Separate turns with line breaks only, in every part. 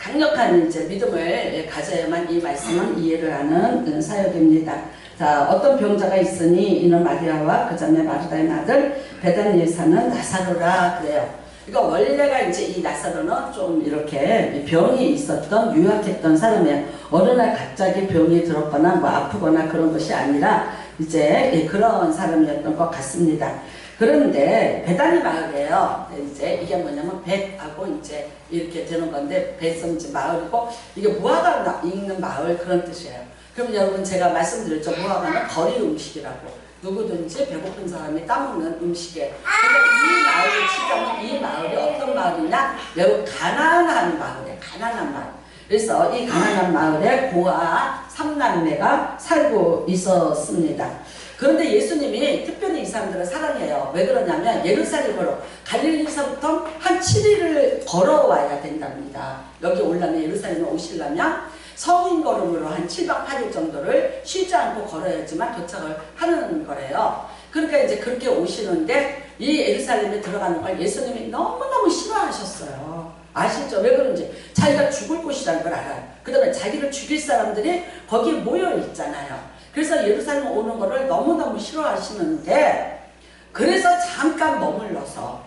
강력한 이제 믿음을 가져야만 이 말씀은 이해를 하는 사역입니다. 자, 어떤 병자가 있으니 이는 마리아와 그 자매 마르다의 아들 베다니에 사는 나사로라 그래요. 그러니까 원래가 이제 이 나사로는 좀 이렇게 병이 있었던 유약했던 사람이에요. 어느 날 갑자기 병이 들었거나 뭐 아프거나 그런 것이 아니라 이제 그런 사람이었던 것 같습니다. 그런데 베다니 마을이에요. 이제 이게 뭐냐면 벳하고 이제 이렇게 되는 건데 벳은 이제 마을이고 이게 무화과 있는 마을 그런 뜻이에요. 그럼 여러분 제가 말씀드렸죠. 무화과는 거리 음식이라고. 누구든지 배고픈 사람이 따먹는 음식에. 그러니까 이 마을을 치자면 이 마을이 어떤 마을이냐? 매우 가난한 마을이에요. 가난한 마을. 그래서 이 가난한 마을에 고아 3남매가 살고 있었습니다. 그런데 예수님이 특별히 이 사람들을 사랑해요. 왜 그러냐면 예루살렘으로 갈릴리서부터 한 7일을 걸어와야 된답니다. 여기 올라면 예루살렘에 오시려면 성인 걸음으로 한 7박 8일 정도를 쉬지 않고 걸어야지만 도착을 하는 거래요. 그러니까 이제 그렇게 오시는데 이 예루살렘에 들어가는 걸 예수님이 너무너무 싫어하셨어요. 아시죠? 왜 그런지. 자기가 죽을 곳이라는 걸 알아요. 그 다음에 자기를 죽일 사람들이 거기에 모여 있잖아요. 그래서 예루살렘 오는 거를 너무너무 싫어하시는데 그래서 잠깐 머물러서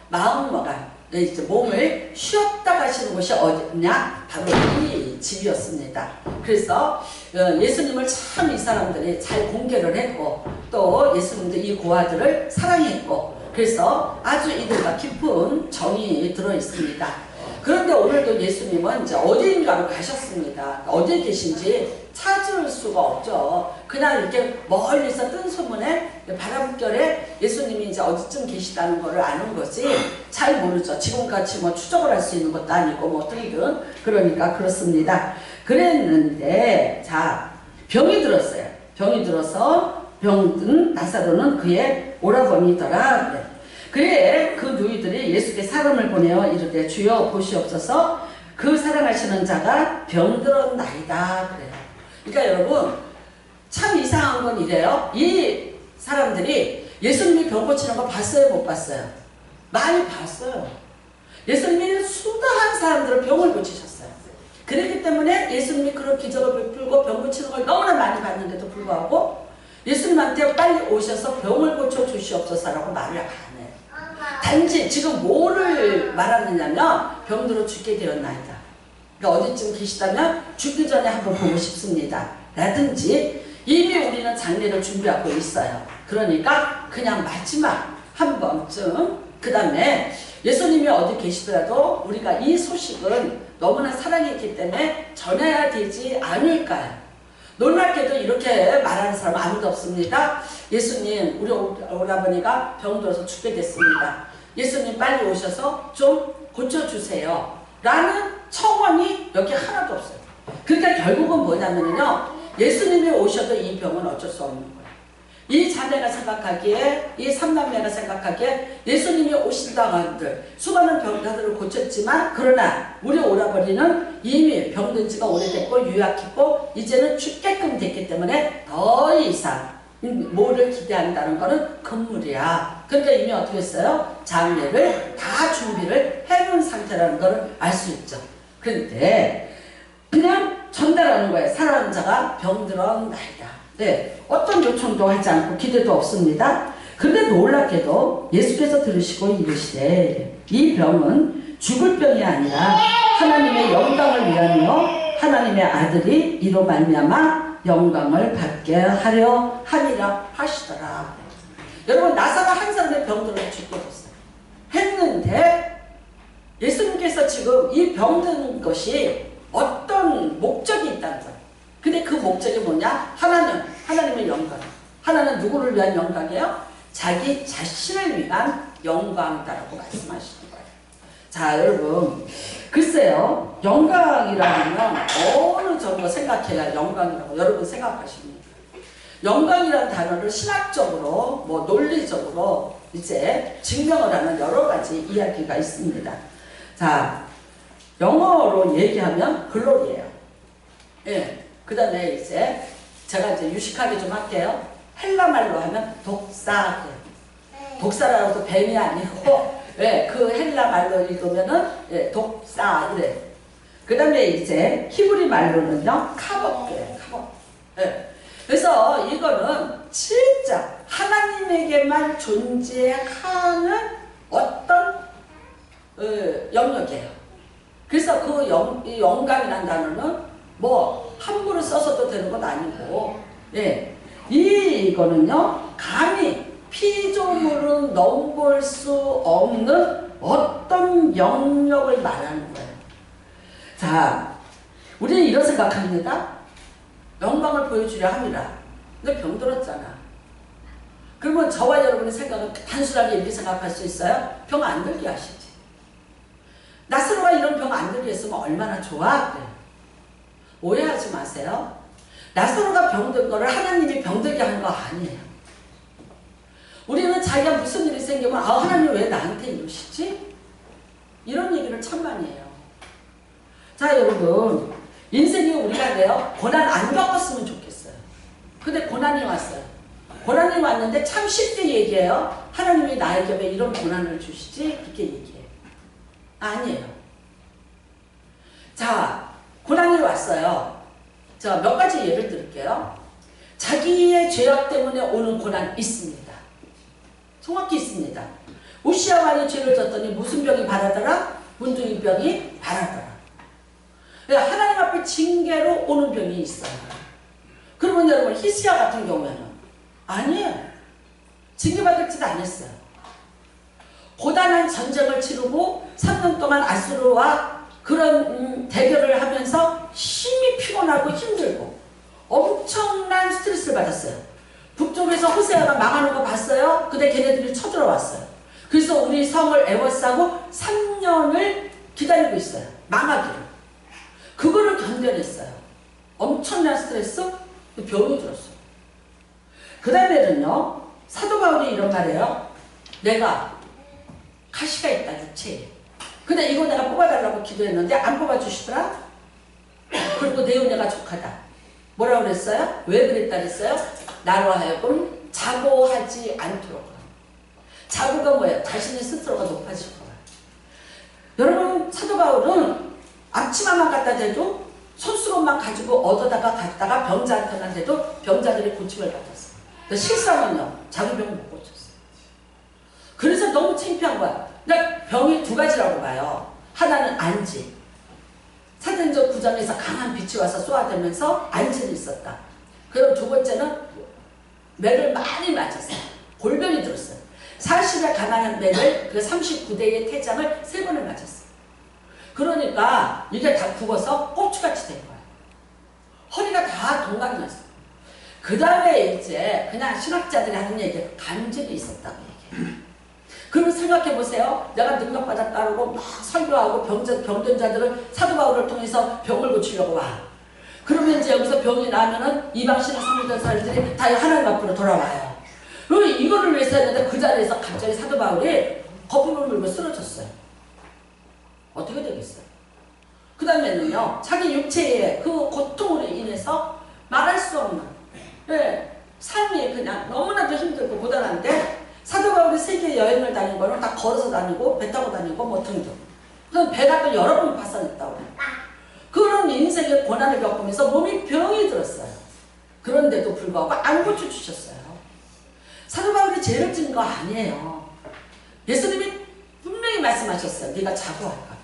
마음먹은 이제 몸을 쉬었다 가시는 곳이 어디냐? 바로 이 집이었습니다. 그래서 예수님을 참 이 사람들이 잘 공개를 했고 또 예수님도 이 고아들을 사랑했고 그래서 아주 이들과 깊은 정이 들어 있습니다. 그런데 오늘도 예수님은 이제 어디인가로 가셨습니다. 어디에 계신지 찾을 수가 없죠. 그냥 이렇게 멀리서 뜬 소문에 바람결에 예수님이 이제 어디쯤 계시다는 거를 아는 거지 잘 모르죠. 지금같이 뭐 추적을 할 수 있는 것도 아니고 뭐 등등. 그러니까 그렇습니다. 그랬는데 자 병이 들었어요. 병이 들어서 병든 나사로는 그의 오라버니더라. 그래 그 누이들이 예수께 사람을 보내어 이르되 주여 보시옵소서 그 사랑하시는 자가 병들었나이다 그래요. 그러니까 여러분 참 이상한 건 이래요. 이 사람들이 예수님이 병 고치는 거 봤어요 못 봤어요? 많이 봤어요. 예수님이 수많은 사람들을 병을 고치셨어요. 그렇기 때문에 예수님이 그런 기적을 베풀고 병 고치는 걸 너무나 많이 봤는데도 불구하고 예수님한테 빨리 오셔서 병을 고쳐 주시옵소서라고 말을 안 해요. 단지 지금 뭐를 말하느냐면 병들어 죽게 되었나이다. 그러니까 어디쯤 계시다면 죽기 전에 한번 보고 싶습니다. 라든지 이미 우리는 장례를 준비하고 있어요. 그러니까 그냥 마지막 한 번쯤 그 다음에 예수님이 어디 계시더라도 우리가 이 소식은 너무나 사랑했기 때문에 전해야 되지 않을까요? 놀랍게도 이렇게 말하는 사람 아무도 없습니다. 예수님 우리 오라버니가 병들어서 죽게 됐습니다. 예수님 빨리 오셔서 좀 고쳐주세요 라는 청원이 여기 하나도 없어요. 그러니까 결국은 뭐냐면요 예수님이 오셔도 이 병은 어쩔 수 없는 거예요. 이 자매가 생각하기에 이 삼남매가 생각하기에 예수님이 오신다고 한들 수많은 병자들을 고쳤지만 그러나 우리 오라버니는 이미 병든 지가 오래됐고 유약했고 이제는 죽게끔 됐기 때문에 더 이상 뭐를 기대한다는 거는 금물이야. 그러니까 이미 어떻게 했어요? 장례를 다 준비를 해놓은 상태라는 걸 알 수 있죠. 그런데 그냥 전달하는 거예요. 사랑하는 자가 병들었나이다. 네, 어떤 요청도 하지 않고 기대도 없습니다. 그런데 놀랍게도 예수께서 들으시고 이르시되 이 병은 죽을 병이 아니라 하나님의 영광을 위하며 하나님의 아들이 이로 말미암아 영광을 받게 하려 함이라 하시더라. 여러분 나사가 한 사람의 병들어 죽게 됐어요. 했는데 예수님께서 지금 이 병든 것이 어떤 목적이 있다는 거예요. 근데 그 목적이 뭐냐? 하나님의 영광. 하나는 누구를 위한 영광이에요? 자기 자신을 위한 영광이다라고 말씀하시는 거예요. 자 여러분 글쎄요 영광이라면 어느 정도 생각해야 영광이라고 여러분 생각하십니까? 영광이라는 단어를 신학적으로 뭐 논리적으로 이제 증명을 하는 여러 가지 이야기가 있습니다. 자 영어로 얘기하면 글로리예요. 예. 그 다음에 이제 제가 이제 유식하게 좀 할게요. 헬라말로 하면 독사. 독사라고 뱀이 아니고 예, 그 헬라 말로 읽으면은 예, 독사 이래. 그 다음에 이제 히브리 말로는요 카봇이에요. 카봇. 예. 그래서 이거는 진짜 하나님에게만 존재하는 어떤 영역이에요. 그래서 그 영감이라는 단어는 뭐 함부로 써서도 되는 건 아니고, 예, 이거는요 감히 피조물은 넘볼 수 없는 어떤 영역을 말하는 거예요. 자, 우리는 이런 생각합니다. 영광을 보여주려 합니다. 근데 병들었잖아. 그러면 저와 여러분의 생각은 단순하게 이렇게 생각할 수 있어요? 병 안 들게 하시지. 나사로가 이런 병 안 들게 했으면 얼마나 좋아? 그래. 오해하지 마세요. 나사로가 병든 거를 하나님이 병들게 한 거 아니에요. 우리는 자기가 무슨 일이 생기면 아, 하나님 왜 나한테 이러시지? 이런 얘기를 참 많이 해요. 자, 여러분, 인생이 우리가 돼요. 고난 안 겪었으면 좋겠어요. 근데 고난이 왔어요. 고난이 왔는데 참 쉽게 얘기해요. 하나님이 나에게 왜 이런 고난을 주시지? 그렇게 얘기해요. 아니에요. 자, 고난이 왔어요. 자, 몇 가지 예를 들을게요. 자기의 죄악 때문에 오는 고난 있습니다. 정확히 있습니다. 우시아 왕이 죄를 졌더니 무슨 병이 발하더라? 문둥이병이 발하더라. 하나님 앞에 징계로 오는 병이 있어요. 그러면 여러분 히스야 같은 경우에는 아니에요. 징계받을 짓 안 했어요. 고단한 전쟁을 치르고 3년 동안 아수르와 그런 대결을 하면서 힘이 피곤하고 힘들고 엄청난 스트레스를 받았어요. 북쪽에서 호세아가 망하는 거 봤어요. 근데 걔네들이 쳐들어왔어요. 그래서 우리 성을 에워싸고 3년을 기다리고 있어요. 망하기를. 그거를 견뎌냈어요. 엄청난 스트레스, 병이 들었어요. 그 다음에는요, 사도 바울이 이런 말이에요. 내가 가시가 있다, 육체에. 근데 이거 내가 뽑아달라고 기도했는데 안 뽑아주시더라? 그리고 내 은혜가 족하다. 뭐라고 그랬어요? 왜 그랬다 그랬어요? 나로 하여금 자고하지 않도록. 자고가 뭐예요? 자신의 스스로가 높아질 거예요. 여러분, 사도 바울은 앞치마만 갖다 대도 손수건만 가지고 얻어다가 갔다가 병자한테만 대도 병자들이 고침을 받았어요. 실상은요, 자기 병을 못 고쳤어요. 그래서 너무 창피한 거야. 그러니까 병이 두 가지라고 봐요. 하나는 안지. 사도행전 9장에서 강한 빛이 와서 쏘아대면서 안지는 있었다. 그럼 두 번째는 매를 많이 맞았어요. 골병이 들었어요. 40에 가난한 매를 그 39대의 태장을 3번을 맞았어요. 그러니까 이게 다 굽어서 꼽추같이 된 거예요. 허리가 다 동강이 났어요. 그 다음에 이제 그냥 신학자들이 하는 얘기가 간증이 있었다고 얘기해요. 그러면 생각해보세요. 내가 능력받아 따르고 막 설교하고 병든 자들은 사도 바울을 통해서 병을 고치려고 와. 그러면 이제 여기서 병이 나면은 이방신을 섬기던 사람들이 다 하나님 앞으로 돌아와요. 그리고 이거를 위해서 했는데 그 자리에서 갑자기 사도 바울이 거품을 물고 쓰러졌어요. 어떻게 되겠어요? 그 다음에는요, 자기 육체의 그 고통으로 인해서 말할 수 없는, 예, 삶이 그냥 너무나도 힘들고 고단한데, 사도 바울이 세계 여행을 다닌 거는 다 걸어서 다니고, 배 타고 다니고, 뭐 등등. 그럼 배가 또 여러 번 파산했다고 해요. 그런 인생의 고난을 겪으면서 몸이 병이 들었어요. 그런데도 불구하고 안 고쳐주셨어요. 사도 바울이 죄를 지은 거 아니에요. 예수님이 분명히 말씀하셨어요. 네가 자고할까.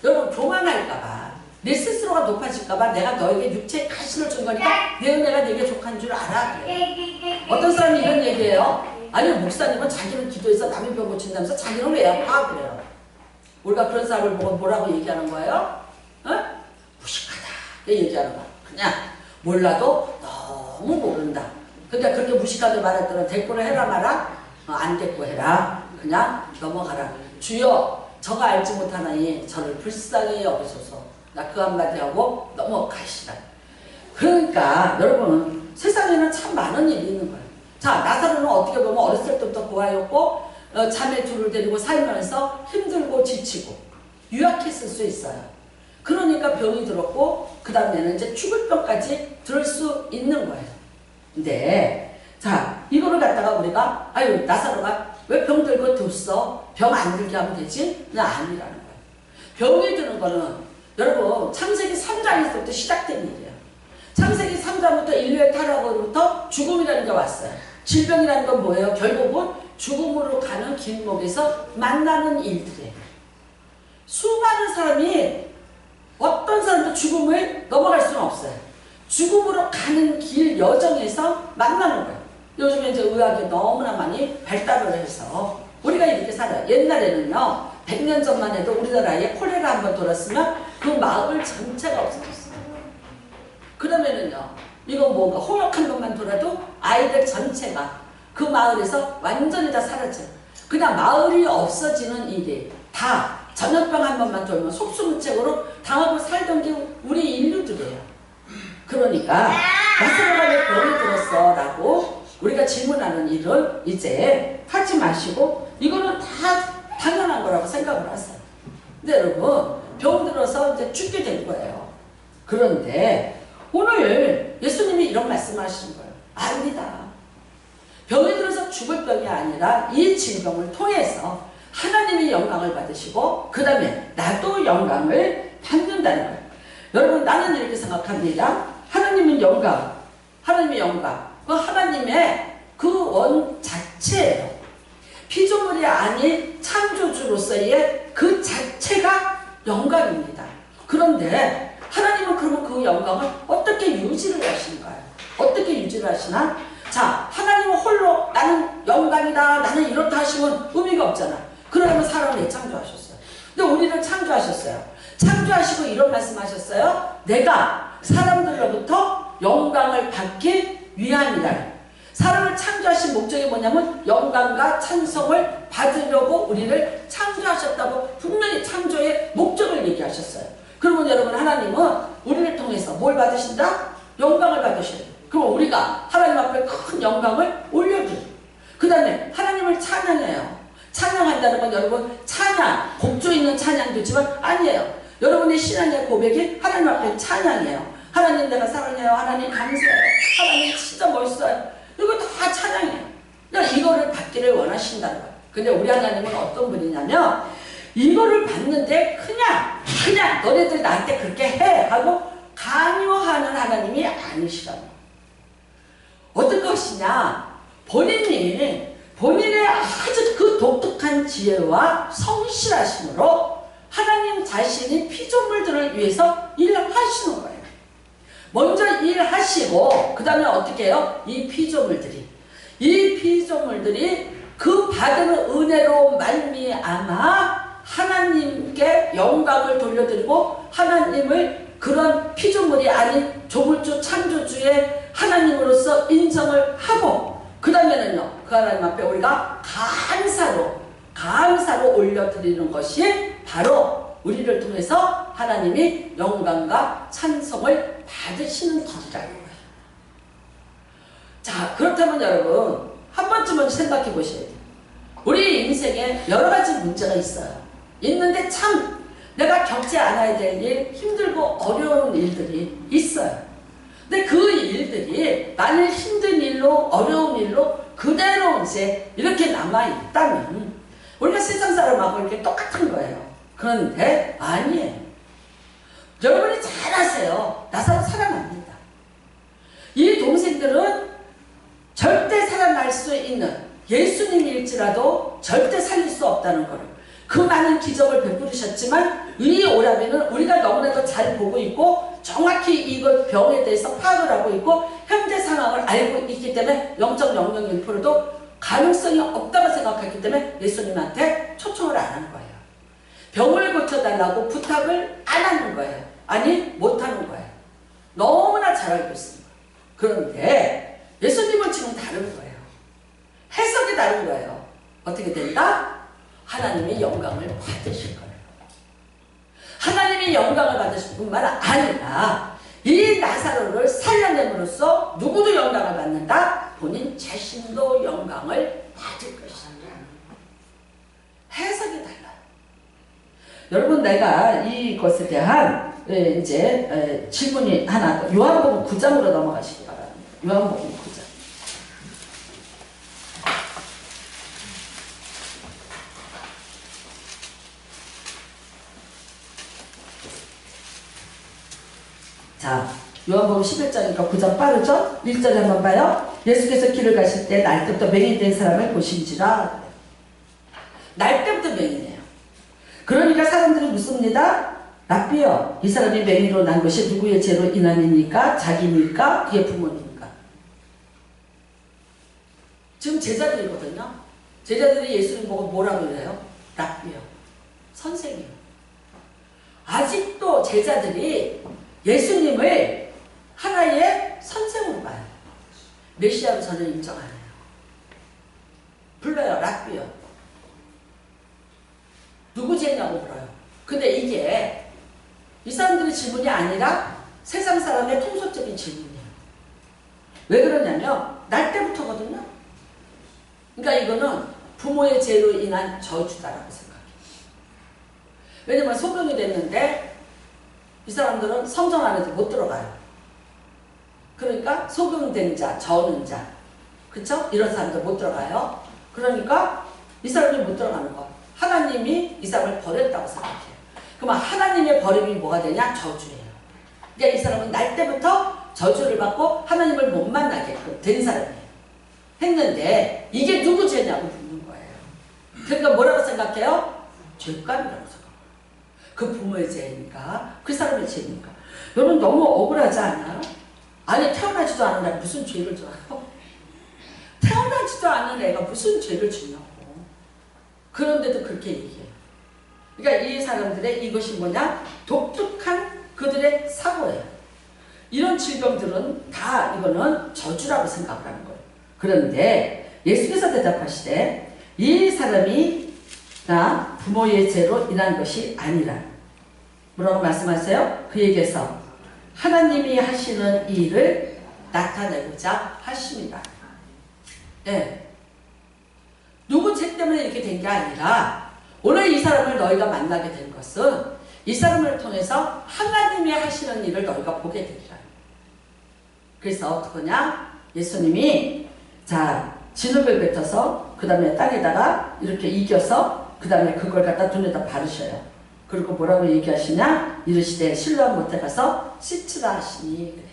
여러분, 교만할까봐, 내 스스로가 높아질까봐 내가 너에게 육체의 가시를 준 거니까 내 은혜가 내게 족한 줄 알아. 어떤 사람이 이런 얘기해요. 아니, 목사님은 자기는 기도해서 남의 병 고친다면서 자기는 왜 아파? 그래요. 우리가 그런 사람을 보고 뭐라고 얘기하는 거예요? 어? 무식하다. 얘기하는 거야. 그냥 몰라도 너무 모른다. 그러니까 그렇게 무식하게 말했더니 대꾸를 해라 마라? 안 대꾸 해라. 그냥 넘어가라. 주여, 저가 알지 못하나니 저를 불쌍히 여기소서. 나 그 한마디 하고 넘어가시라. 그러니까 여러분, 세상에는 참 많은 일이 있는 거예요. 자, 나사로는 어떻게 보면 어렸을 때부터 고아였고 자매 둘을 데리고 살면서 힘들고 지치고 유약했을 수 있어요. 그러니까 병이 들었고 그 다음에는 이제 죽을 병까지 들을 수 있는 거예요. 근데 자, 이거를 갖다가 우리가 아유, 나사로가 왜 병들고 뒀어? 병 안 들게 하면 되지? 그냥 아니라는 거예요. 병이 드는 거는 여러분 창세기 3장에서부터 시작된 일이에요. 창세기 3장부터 인류의 타락으로부터 죽음이라는 게 왔어요. 질병이라는 건 뭐예요? 결국은 죽음으로 가는 길목에서 만나는 일들이에요. 수많은 사람이 어떤 사람도 죽음을 넘어갈 수는 없어요. 죽음으로 가는 길 여정에서 만나는 거예요. 요즘에 이제 의학이 너무나 많이 발달을 해서 우리가 이렇게 살아요. 옛날에는요, 100년 전만 해도 우리나라에 콜레라 한번 돌았으면 그 마을 전체가 없어졌어요. 그러면은요, 이거 뭔가 홍역 한 번만 돌아도 아이들 전체가 그 마을에서 완전히 다 사라져요. 그냥 마을이 없어지는 일이 다 전염병 한 번만 돌면 속수무책으로 당하고 살던 게 우리 인류들이에요. 그러니까 나사로가 왜 병이 들었어? 라고 우리가 질문하는 일은 이제 하지 마시고 이거는 다 당연한 거라고 생각을 하세요. 근데 여러분 병 들어서 이제 죽게 된 거예요. 그런데 오늘 예수님이 이런 말씀을 하시는 거예요. 아닙니다. 병이 들어서 죽을 병이 아니라 이 질병을 통해서 하나님이 영광을 받으시고 그 다음에 나도 영광을 받는다는 거예요. 여러분 나는 이렇게 생각합니다. 하나님은 영광, 하나님의 영광, 그 하나님의 그 원 자체예요. 피조물이 아닌 창조주로서의 그 자체가 영광입니다. 그런데 하나님은 그러면 그 영광을 어떻게 유지를 하시는가요? 어떻게 유지를 하시나? 자, 하나님은 홀로 나는 영광이다, 나는 이렇다 하시면 의미가 없잖아. 그러면 사람을 왜 창조하셨어요? 근데 우리를 창조하셨어요. 창조하시고 이런 말씀하셨어요. 내가 사람들로부터 영광을 받기 위함이다. 사람을 창조하신 목적이 뭐냐면 영광과 찬송을 받으려고 우리를 창조하셨다고 분명히 창조의 목적을 얘기하셨어요. 그러면 여러분 하나님은 우리를 통해서 뭘 받으신다? 영광을 받으셔야 돼요. 그럼 우리가 하나님 앞에 큰 영광을 올려드려요. 그 다음에 하나님을 찬양해요. 찬양한다는 건 여러분 찬양, 곡조 있는 찬양도 있지만 아니에요. 여러분의 신앙의 고백이 하나님 앞에 찬양이에요. 하나님 내가 사랑해요. 하나님 감사해요. 하나님 진짜 멋있어요. 이거 다 찬양이에요. 그러니까 이거를 받기를 원하신다는 거예요. 근데 우리 하나님은 어떤 분이냐면 이거를 받는데 그냥 너네들 나한테 그렇게 해 하고 강요하는 하나님이 아니시라고. 어떤 것이냐? 본인의 아주 그 독특한 지혜와 성실하심으로 하나님 자신이 피조물들을 위해서 일하시는 거예요. 먼저 일하시고 그 다음에 어떻게 해요? 이 피조물들이 그 받은 은혜로 말미암아 하나님께 영광을 돌려드리고 하나님을 그런 피조물이 아닌 조물주 창조주의 하나님으로서 인정을 하고 그 다음에는요 그 하나님 앞에 우리가 감사로 올려드리는 것이 바로 우리를 통해서 하나님이 영광과 찬송을 받으시는 길이라는 거예요. 자, 그렇다면 여러분 한 번쯤은 생각해 보셔야 돼요. 우리 인생에 여러 가지 문제가 있어요. 있는데 참 내가 겪지 않아야 될 일, 힘들고 어려운 일들이 있어요. 근데 그 일들이 만일 힘든 일로 어려운 일로 그대로 이제 이렇게 남아있다면 우리가 세상 사람하고 이렇게 똑같은 거예요. 그런데 아니에요. 여러분이 잘 아세요. 나사로 살아납니다. 이 동생들은 절대 살아날 수 있는 예수님일지라도 절대 살릴 수 없다는 거를 그 많은 기적을 베푸셨지만 이 오라비는 우리가 너무나도 잘 보고 있고 정확히 이것 병에 대해서 파악을 하고 있고 현재 상황을 알고 있기 때문에 0.001%도 가능성이 없다고 생각했기 때문에 예수님한테 초청을 안 하는 거예요. 병을 고쳐달라고 부탁을 안 하는 거예요. 아니 못하는 거예요. 너무나 잘 알고 있습니다. 그런데 예수님은 지금 다른 거예요. 해석이 다른 거예요. 어떻게 된다? 하나님의 영광을 받으실 거예요. 하나님이 영광을 받으실 뿐만 아니라 이 나사로를 살려냄으로써 누구도 영광을 받는다? 본인 자신도 영광을 받을 것이다. 해석이 달라요. 여러분 내가 이것에 대한 이제 질문이 하나 더 요한복음 9장으로 넘어가시기 바랍니다. 요한복음 9장. 자, 요한복음 11장이니까 9장 빠르죠? 1절에 한번 봐요. 예수께서 길을 가실 때 날 때부터 맹인된 사람을 보신지라. 날 때부터 맹인이에요. 그러니까 사람들이 묻습니다. 랍비여, 이 사람이 맹인으로 난 것이 누구의 죄로 인함입니까? 자기입니까? 그의 부모입니까? 지금 제자들이거든요. 제자들이 예수님 보고 뭐라고 그래요? 랍비여, 선생님. 아직도 제자들이 예수님을 하나의 선생으로 봐요. 메시아로 전혀 인정 안 해요. 불러요. 랍비여. 누구 죄냐고 물어요. 근데 이게 이 사람들의 질문이 아니라 세상 사람의 통속적인 질문이에요. 왜 그러냐면 날 때부터거든요. 그러니까 이거는 부모의 죄로 인한 저주다라고 생각해요. 왜냐면 소명이 됐는데 이 사람들은 성전 안에도 못 들어가요. 그러니까 소경된 자, 저는 자, 그쵸? 이런 사람들 못 들어가요. 그러니까 이 사람이 못 들어가는 거. 하나님이 이 사람을 버렸다고 생각해요. 그러면 하나님의 버림이 뭐가 되냐? 저주예요. 그러니까 이 사람은 날 때부터 저주를 받고 하나님을 못 만나게끔 된 사람이에요. 했는데 이게 누구 죄냐고 묻는 거예요. 그러니까 뭐라고 생각해요? 죄감이라고 생각해요. 그 부모의 죄니까, 그 사람의 죄니까. 여러분 너무 억울하지 않아요? 아니 태어나지도 않은 애가 무슨 죄를 져요? 태어나지도 않은 애가 무슨 죄를 지냐고. 그런데도 그렇게 얘기해요. 그러니까 이 사람들의 이것이 뭐냐? 독특한 그들의 사고예요. 이런 질병들은 다 이거는 저주라고 생각하는 거예요. 그런데 예수께서 대답하시되 이 사람이 나 부모의 죄로 인한 것이 아니라 뭐라고 말씀하세요? 그에게서 하나님이 하시는 이 일을 나타내고자 하십니다. 예. 누구 죄 때문에 이렇게 된 게 아니라 오늘 이 사람을 너희가 만나게 된 것은 이 사람을 통해서 하나님이 하시는 일을 너희가 보게 되리라. 그래서 어떡하냐? 예수님이 자 진흙을 뱉어서 그 다음에 땅에다가 이렇게 이겨서 그 다음에 그걸 갖다 눈에다 바르셔요. 그리고 뭐라고 얘기하시냐? 이르시되 실로암 못에 가서 씻으라 하시니 그래.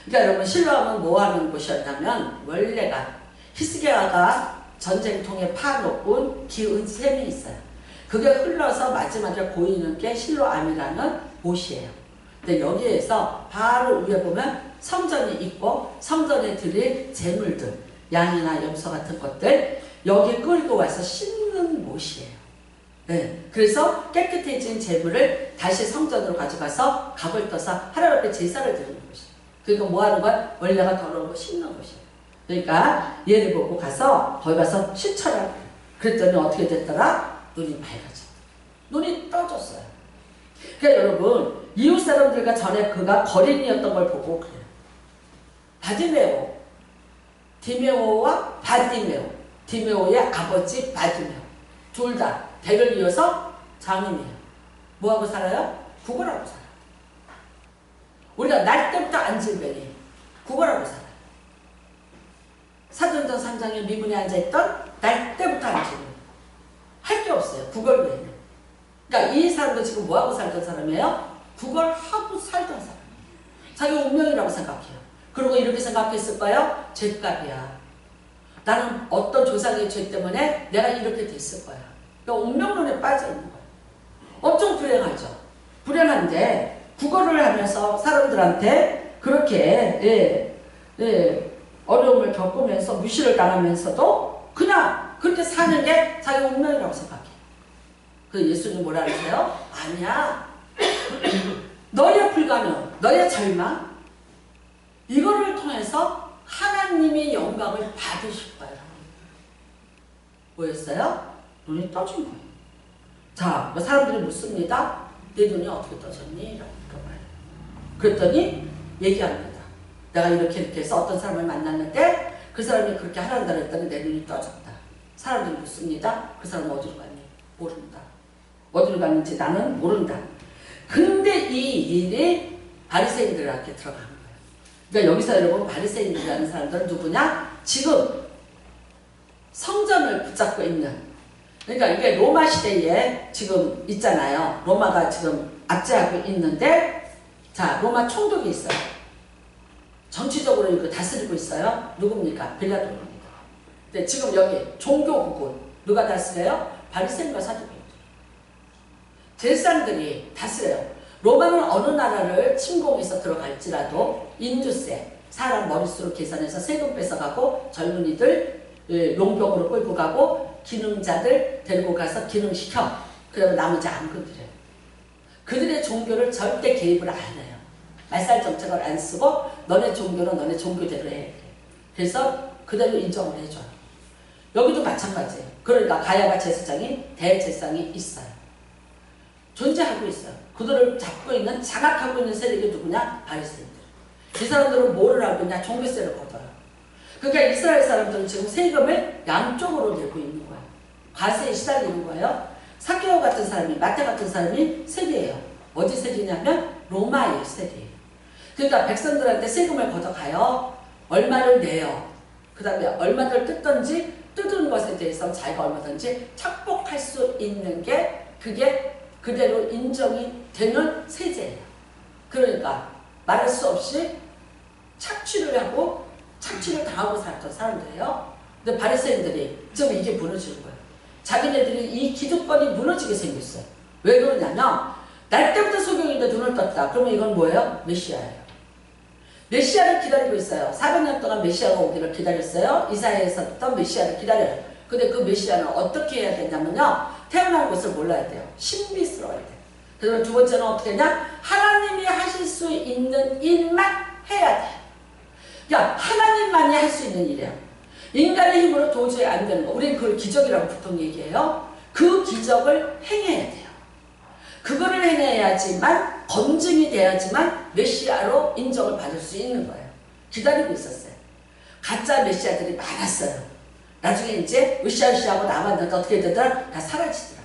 그러니까 여러분 실로암은 뭐 하는 곳이었냐면 원래가 히스기야가 전쟁통에 파놓은 기은 샘이 있어요. 그게 흘러서 마지막에 보이는 게 실로암이라는 곳이에요. 근데 여기에서 바로 위에 보면 성전이 있고 성전에 드릴 제물들, 양이나 염소 같은 것들 여기 끌고 와서 씻는 곳이에요. 네, 그래서 깨끗해진 제물을 다시 성전으로 가져가서 갑을 떠서 하나님 앞에 제사를 드리는 곳이에요. 그러니까 뭐 하는 거야? 원래가 더러운 거 씻는 곳이에요. 그러니까 얘를 보고 가서 거기 가서 씻쳐라. 그랬더니 어떻게 됐더라? 눈이 밝아져. 눈이 떠졌어요. 그러니까 여러분 이웃 사람들과 전에 그가 거린이었던 걸 보고 그래요. 바디메오, 디메오와 바디메오, 디메오의 아버지 바디메오 둘 다 대를 이어서 장인이에요. 뭐하고 살아요? 구걸하고 살아요. 우리가 날 때부터 안질뱅이 구걸하고 살아요. 사도행전 3장에 미문에 앉아있던 날 때부터 안질뱅이 할 게 없어요. 구걸 외에는. 그러니까 이 사람도 지금 뭐하고 살던 사람이에요? 구걸하고 살던 사람이에요. 자기 운명이라고 생각해요. 그리고 이렇게 생각했을까요? 죄값이야. 나는 어떤 조상의 죄 때문에 내가 이렇게 됐을 거야. 그러니까 운명론에 빠져있는 거예요. 엄청 불행하죠. 불행한데 구걸을 하면서 사람들한테 그렇게 어려움을 겪으면서 무시를 당하면서도 그냥 그렇게 사는 게 자기 운명이라고 생각해요. 그 예수님 뭐라 그러세요? 아니야. 너의 불가능, 너의 절망 이거를 통해서 하나님의 영광을 받으실 거예요. 뭐였어요? 눈이 떠진 거예요. 자, 사람들이 묻습니다. 내 눈이 어떻게 떠졌니? 라고 물어봐요. 그랬더니 얘기합니다. 내가 이렇게 해서 어떤 사람을 만났는데 그 사람이 그렇게 하란다 그랬더니 내 눈이 떠졌다. 사람들이 묻습니다. 그 사람 어디로 갔니? 모른다. 어디로 갔는지 나는 모른다. 근데 이 일이 바리새인들한테 들어가는 거예요. 그러니까 여기서 여러분 바리새인들이라는 사람들은 누구냐? 지금 성전을 붙잡고 있는 그러니까 이게 로마 시대에 지금 있잖아요. 로마가 지금 압제하고 있는데 자, 로마 총독이 있어요. 정치적으로 이거 다스리고 있어요. 누굽니까? 빌라도입니다. 근데 지금 여기 종교국은 누가 다스려요? 바리새인과 사두개인들. 제사장들이 다스려요. 로마는 어느 나라를 침공해서 들어갈지라도 인두세, 사람 머릿수로 계산해서 세금 뺏어가고 젊은이들 용병으로 끌고 가고 기능자들 데리고 가서 기능시켜. 그러면 나머지 안 건드려요. 그들의 종교를 절대 개입을 안 해요. 말살 정책을 안 쓰고 너네 종교는 너네 종교대로 해. 그래서 그대로 인정을 해줘요. 여기도 마찬가지예요. 그러니까 가야바 제사장이 대제사장이 있어요. 존재하고 있어요. 그들을 잡고 있는 장악하고 있는 세력이 누구냐? 바리새인들. 이 사람들은 뭐를 하고 있냐? 종교세를 걷어요. 그러니까 이스라엘 사람들은 지금 세금을 양쪽으로 내고 있는 거예요. 과세에 시달리는 거예요. 사케오 같은 사람이, 마태 같은 사람이 세리예요. 어디 세리냐면 로마의 세리예요. 그러니까 백성들한테 세금을 걷어가요. 얼마를 내요. 그 다음에 얼마를 뜯은 것에 대해서 자기가 얼마든지 착복할 수 있는 게 그게 그대로 인정이 되는 세제예요. 그러니까 말할 수 없이 착취를 하고 착취를 당하고 살았던 사람들이에요. 근데 바리새인들이 지금 이게 무너지는 거예요. 자기네들이 이 기득권이 무너지게 생겼어요. 왜 그러냐면 날 때부터 소경인데 눈을 떴다. 그러면 이건 뭐예요? 메시아예요. 메시아를 기다리고 있어요. 400년 동안 메시아가 오기를 기다렸어요. 이사야에서부터 메시아를 기다려요. 근데 그 메시아는 어떻게 해야 되냐면요. 태어난 것을 몰라야 돼요. 신비스러워야 돼요. 그다음에 두 번째는 어떻게 하냐? 하나님이 하실 수 있는 일만 해야 돼요. 야, 하나님만이 할 수 있는 일이에요. 인간의 힘으로 도저히 안 되는 거. 우리는 그걸 기적이라고 보통 얘기해요. 그 기적을 행해야 돼요. 그거를 해내야지만 검증이 돼야지만 메시아로 인정을 받을 수 있는 거예요. 기다리고 있었어요. 가짜 메시아들이 많았어요. 나중에 이제 으쌰으쌰하고 나왔는데 어떻게 되더라? 다 사라지더라.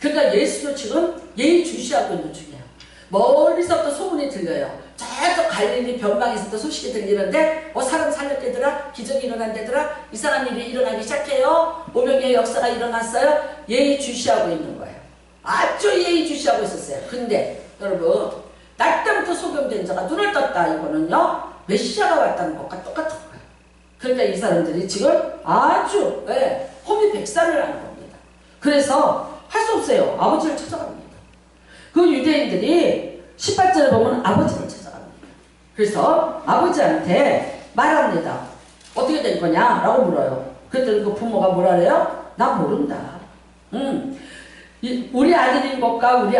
그러니까 예수도 지금 예의주시하고 있는 중이에요. 멀리서부터 소문이 들려요. 저쪽 갈릴리 변방에서부터 소식이 들리는데 사람 살렸대더라. 기적이 일어난대더라. 이상한 일이 일어나기 시작해요. 오병이의 역사가 일어났어요. 예의주시하고 있는 거예요. 아주 예의주시하고 있었어요. 근데 여러분 날 때부터 소경된 자가 눈을 떴다. 이거는요. 메시아가 왔다는 것과 똑같은 거예요. 그러니까 이 사람들이 지금 아주 혼미백산을 하는 겁니다. 그래서 할 수 없어요. 아버지를 찾아갑니다. 그 유대인들이 18절에 보면 아버지를 찾아갑니다. 그래서 아버지한테 말합니다. 어떻게 될 거냐? 라고 물어요. 그랬더니 그 부모가 뭐라 그래요? 나 모른다. 우리 아들인 것과 우리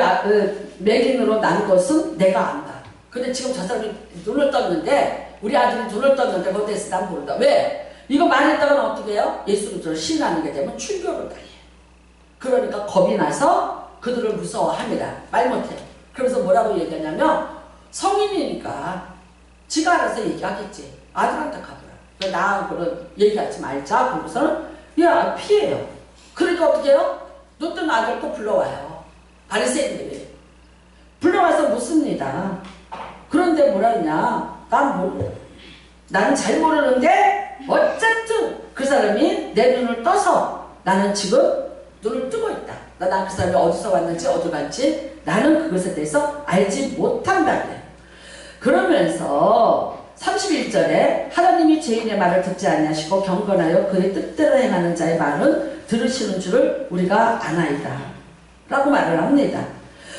맹인으로 난 것은 내가 안다. 근데 지금 저 사람이 눈을 떴는데 우리 아들이 눈을 떴는데 그것에 대해서 난 모른다. 왜? 이거 말했다가는 어떻게 해요? 예수 그리스도를 신하는 게 되면 출교를 당해요. 그러니까 겁이 나서 그들을 무서워합니다. 말 못해요. 그러면서 뭐라고 얘기하냐면 성인이니까 지가 알아서 얘기하겠지. 아들한테 가더라. 나하고는 얘기하지 말자. 그러고서는 야 피해요. 그러니까 어떻게 해요? 너뜬 아들 또 불러와요. 바리새인들이 불러와서 묻습니다. 그런데 뭐라 했냐? 난 모르고 나는 잘 모르는데 어쨌든 그 사람이 내 눈을 떠서 나는 지금 눈을 뜨고 있다. 난 그 사람이 어디서 왔는지 어디 갔는지 나는 그것에 대해서 알지 못한다 그래. 그러면서 31절에 하나님이 죄인의 말을 듣지 아니하시고 경건하여 그의 뜻대로 행하는 자의 말은 들으시는 줄을 우리가 아나이다 라고 말을 합니다.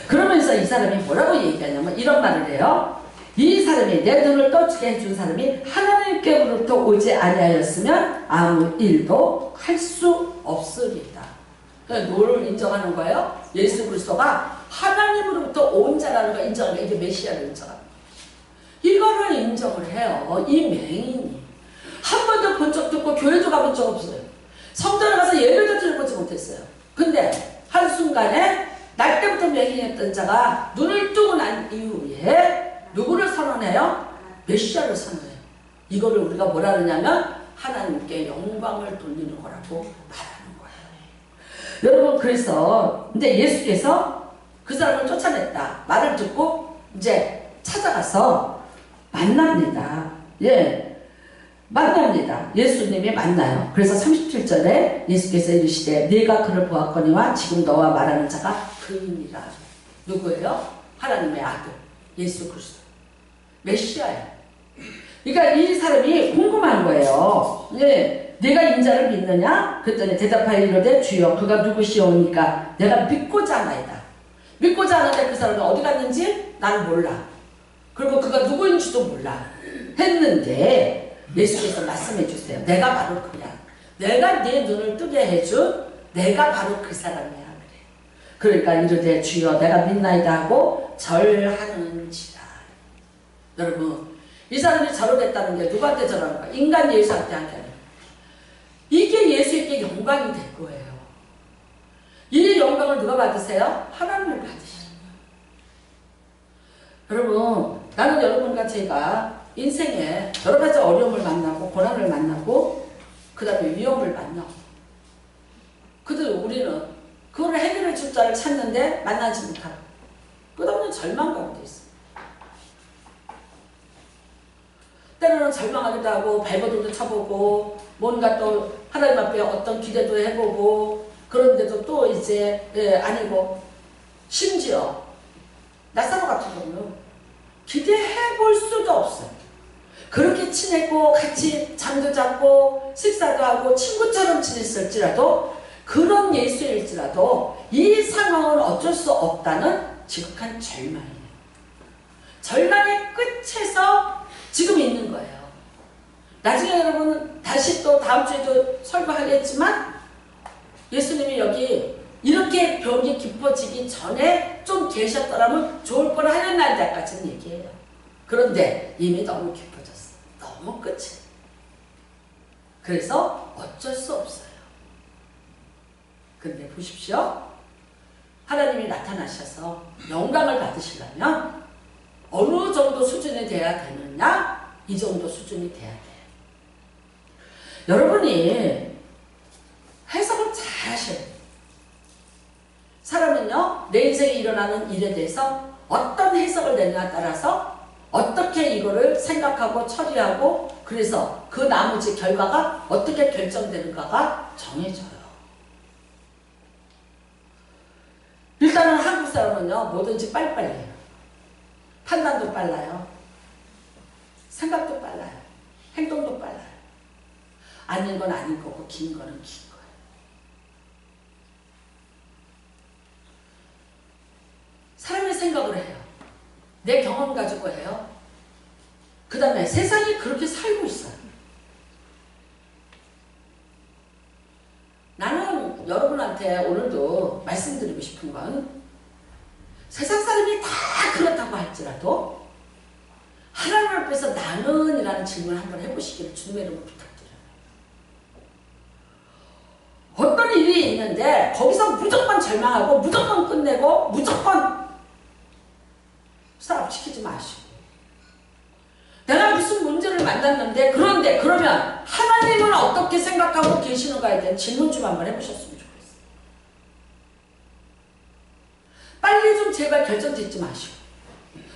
그러면서 이 사람이 뭐라고 얘기하냐면 이런 말을 해요. 이 사람이 내 눈을 떠지게 해준 사람이 하나님께로부터 오지 아니하였으면 아무 일도 할 수 없으리다. 그러니까 뭐를 인정하는 거예요? 예수 그리스도가 하나님으로부터 온 자라는 걸 인정하는 거예요. 이게 메시아를 인정합니다. 이거를 인정을 해요. 이 맹인이 한 번도 본 적도 없고 교회도 가본 적 없어요. 성전에 가서 예배도 드려보지 못했어요. 근데 한순간에 날 때부터 맹인이었던 자가 눈을 뜨고 난 이후에 누구를 선언해요? 메시아를 선언해요. 이거를 우리가 뭐라 그러냐면 하나님께 영광을 돌리는 거라고 말하는 거예요. 여러분 그래서 이제 예수께서 그 사람을 쫓아냈다. 말을 듣고 이제 찾아가서 만납니다. 만납니다. 예수님이 만나요. 그래서 37절에 예수께서 이르시되 네가 그를 보았거니와 지금 너와 말하는 자가 그이니라. 누구예요? 하나님의 아들. 예수 그리스도. 메시아야. 그러니까 이 사람이 궁금한 거예요. 네, 내가 인자를 믿느냐? 그랬더니 대답하여 이르되 주여 그가 누구시오니까 내가 믿고자 하나이다. 믿고자 하는데 그 사람은 어디 갔는지 나는 몰라. 그리고 그가 누구인지도 몰라. 했는데 예수께서 말씀해 주세요. 내가 바로 그야. 내가 네 눈을 뜨게 해준 내가 바로 그 사람이야. 그래. 그러니까 이르되 주여 내가 믿나이다 하고 절하는지라. 여러분 이 사람이 절을 했다는 게 누구한테 절하는 거야? 인간 예수한테 한 게 아니라 이게 예수에게 영광이 될 거예요. 이 영광을 누가 받으세요? 하나님을 받으시는 거예요. 여러분 나는 여러분과 제가 인생에 여러 가지 어려움을 만나고 고난을 만나고 그 다음에 위험을 만나고 그래도 우리는 그거를 해결해 줄 자를 찾는데 만나지 못하고 끝없는 절망 가운데 있어요. 때로는 절망하기도 하고 발버둥도 쳐보고 뭔가 또 하나님 앞에 어떤 기대도 해보고 그런데도 또 이제 아니고 심지어 나사로 같은 경우는 기대해 볼 수도 없어요. 그렇게 친했고 같이 잠도 잤고 식사도 하고 친구처럼 지냈을지라도 그런 예수일지라도 이 상황은 어쩔 수 없다는 지극한 절망이에요. 절망의 끝에서 지금 있는 거예요. 나중에 여러분 다시 또 다음 주에도 설교하겠지만 예수님이 여기 이렇게 병이 깊어지기 전에 좀 계셨더라면 좋을 뻔 하는 날까지는 얘기해요. 그런데 이미 너무 깊어졌어. 너무 끝이에요. 그래서 어쩔 수 없어요. 근데 보십시오. 하나님이 나타나셔서 영광을 받으시려면 어느 정도 수준이 돼야 되느냐? 이 정도 수준이 돼야 돼요. 여러분이 해석을 잘 하셔야 돼요. 사람은요, 내 인생에 일어나는 일에 대해서 어떤 해석을 내느냐에 따라서 어떻게 이거를 생각하고 처리하고 그래서 그 나머지 결과가 어떻게 결정되는가가 정해져요. 일단은 한국 사람은요, 뭐든지 빨리빨리 해요. 판단도 빨라요. 생각도 빨라요. 행동도 빨라요. 아닌 건 아닌 거고 긴 거는 긴 거예요. 사람의 생각을 해요. 내 경험 가지고 해요. 그 다음에 세상이 그렇게 살고 있어요. 나는 여러분한테 오늘도 말씀드리고 싶은 건 세상 사람이 다 그렇다고 할지라도 하나님 앞에서 나는 이라는 질문을 한번 해보시기를 주님의 이름으로 부탁드려요. 어떤 일이 있는데 거기서 무조건 절망하고 무조건 끝내고 무조건 스탑시키지 마시고 내가 무슨 문제를 만났는데 그런데 그러면 하나님은 어떻게 생각하고 계시는가에 대한 질문 좀 한번 해보셨으면 좋겠어요. 빨리 좀 제발 결정 짓지 마시고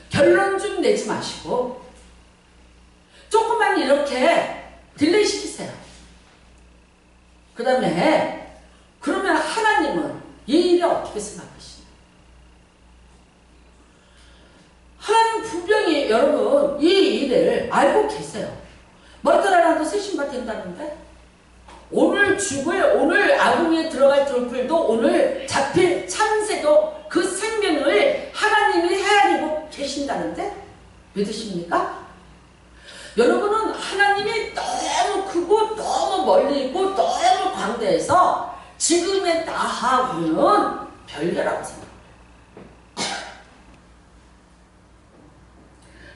결론 좀 내지 마시고 조금만 이렇게 딜레이 시키세요. 그 다음에 그러면 하나님은 이 일에 어떻게 생각하시나요? 하나님 분명히 여러분 이 일을 알고 계세요. 머리털 하나도 세신바 된다는데 오늘 죽을 오늘 아궁이에 들어갈 돌풀도 오늘 잡힐 참새도 그 생명을 하나님이 헤아리고 계신다는데 믿으십니까? 여러분은 하나님이 너무 크고 너무 멀리 있고 너무 광대해서 지금의 나하고는 별개라고 생각해요.